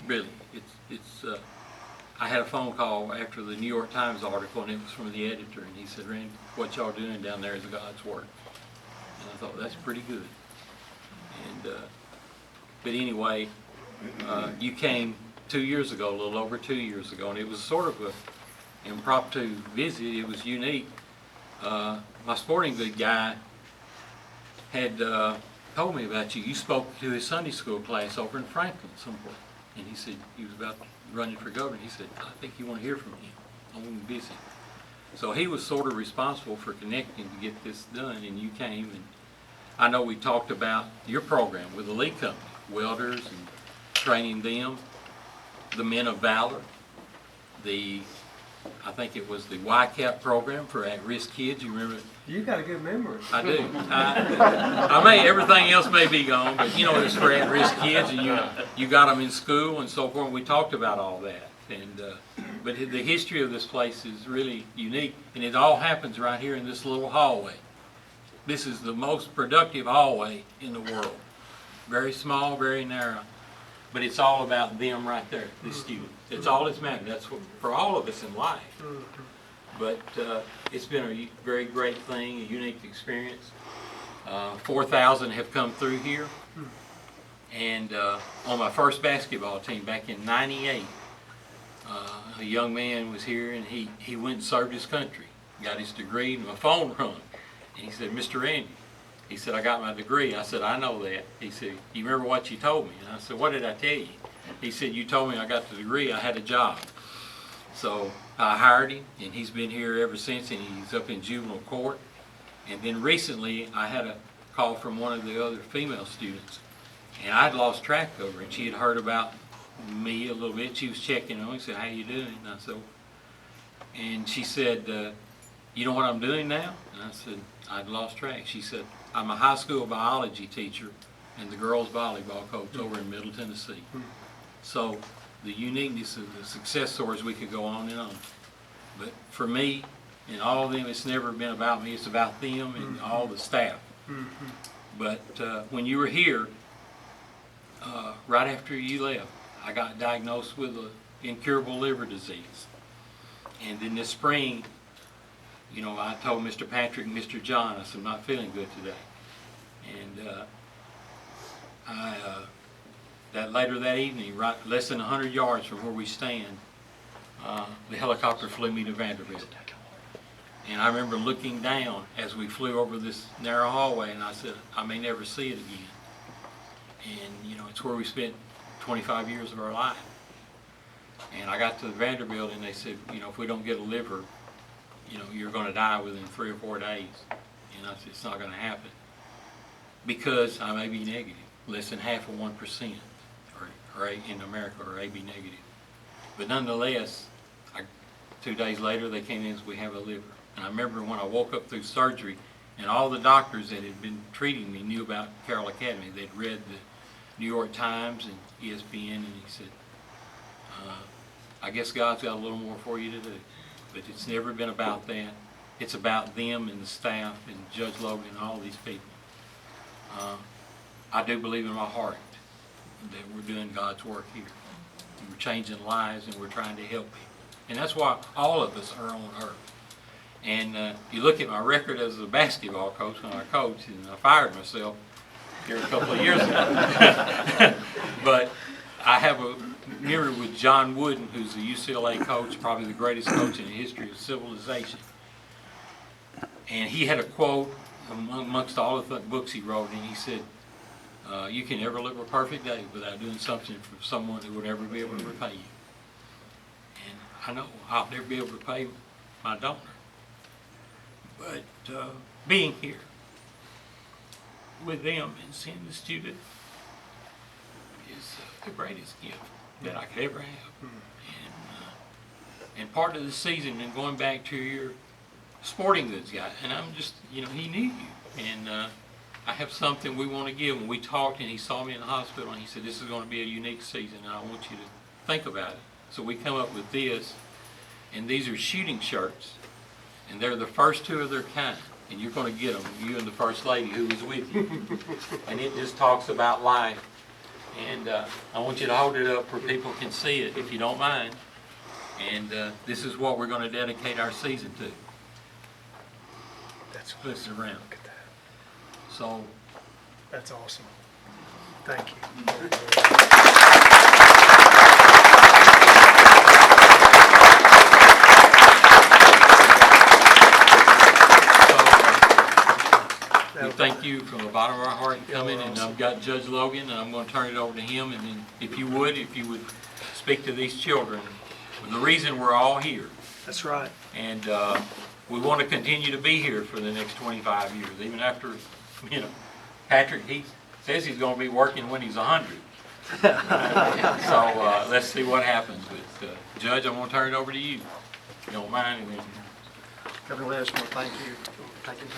really. I had a phone call after the New York Times article, and it was from the editor, and he said, "Randy, what y'all doing down there is God's work." And I thought, that's pretty good. And but anyway, you came 2 years ago, a little over 2 years ago, and it was sort of an impromptu visit. It was unique. My sporting goods guy had told me about you. You spoke to his Sunday school class over in Franklin somewhere, and he said he was about running for governor. He said, "I think you want to hear from him. I want to visit." So he was sort of responsible for connecting to get this done, and you came. And I know we talked about your program with the Lee Company, welders and training them, the Men of Valor, I think it was the YCAP program for at-risk kids. You remember it? You got a good memory. I do. Everything else may be gone, but you know, it's for at-risk kids, and you got them in school and so forth. And we talked about all that, and but the history of this place is really unique, and it all happens right here in this little hallway. This is the most productive hallway in the world. Very small, very narrow, but it's all about them right there, the students. It's all that's matters. That's what, for all of us in life. But it's been a very great thing, a unique experience. 4,000 have come through here. And on my first basketball team back in '98, a young man was here, and he went and served his country, got his degree, and my phone rung. And he said, "Mr. Randy," he said, "I got my degree." I said, "I know that." He said, "You remember what you told me?" And I said, "What did I tell you?" He said, "You told me I got the degree, I had a job." So I hired him, and he's been here ever since, and he's up in juvenile court. And then recently, I had a call from one of the other female students, and I'd lost track of her, and she had heard about me a little bit. She was checking on me, said, "How you doing?" And I said, and she said, "You know what I'm doing now?" And I said, "I'd lost track." She said, "I'm a high school biology teacher and the girls volleyball coach over in Middle Tennessee." So the uniqueness of the success stories, we could go on and on. But for me and all of them, it's never been about me. It's about them and all the staff. But when you were here, right after you left, I got diagnosed with an incurable liver disease. And in this spring, you know, I told Mr. Patrick and Mr. John, I said, "I'm not feeling good today." And that later that evening, right less than 100 yards from where we stand, the helicopter flew me to Vanderbilt. And I remember looking down as we flew over this narrow hallway, and I said, "I may never see it again." And you know, it's where we spent 25 years of our life. And I got to Vanderbilt, and they said, "You know, if we don't get a liver, you know, you're going to die within 3 or 4 days." And I said, "It's not going to happen, because I may be negative, less than half of 1%, or in America, or AB negative." But nonetheless, 2 days later, they came in and said, "We have a liver." And I remember when I woke up through surgery, and all the doctors that had been treating me knew about Carroll Academy. They'd read the New York Times and ESPN, and he said, "I guess God's got a little more for you to do." But it's never been about that. It's about them and the staff and Judge Logan and all these people. I do believe in my heart that we're doing God's work here. We're changing lives, and we're trying to help people. And that's why all of us are on earth. And you look at my record as a basketball coach when I coached, and I fired myself here a couple of years ago. But I have a memory with John Wooden, who's the UCLA coach, probably the greatest coach in the history of civilization. And he had a quote amongst all the books he wrote, and he said, "You can never live a perfect day without doing something for someone who will never be able to repay you." And I know I'll never be able to repay my donor. But being here with them and seeing the student is the greatest gift that I could ever have. And part of the season, and going back to your sporting goods guy, and I'm just, you know, he knew you. And I have something we want to give him. We talked, and he saw me in the hospital, and he said, "This is going to be a unique season, and I want you to think about it." So we come up with this, and these are shooting shirts, and they're the first 2 of their kind. And you're going to get them, you and the First Lady who was with you. And it just talks about life. And I want you to hold it up where people can see it, if you don't mind. And this is what we're going to dedicate our season to. That's Flip it around. Look at that. So, That's awesome. Thank you. we thank you from the bottom of our heart for coming, and I've got Judge Logan, and I'm going to turn it over to him, and then if you would speak to these children, the reason we're all here. That's right. And we want to continue to be here for the next 25 years, even after, Patrick, he says he's going to be working when he's 100. So let's see what happens with Judge. I'm going to turn it over to you, if you don't mind. And then Heavenly, I just want to thank you for taking time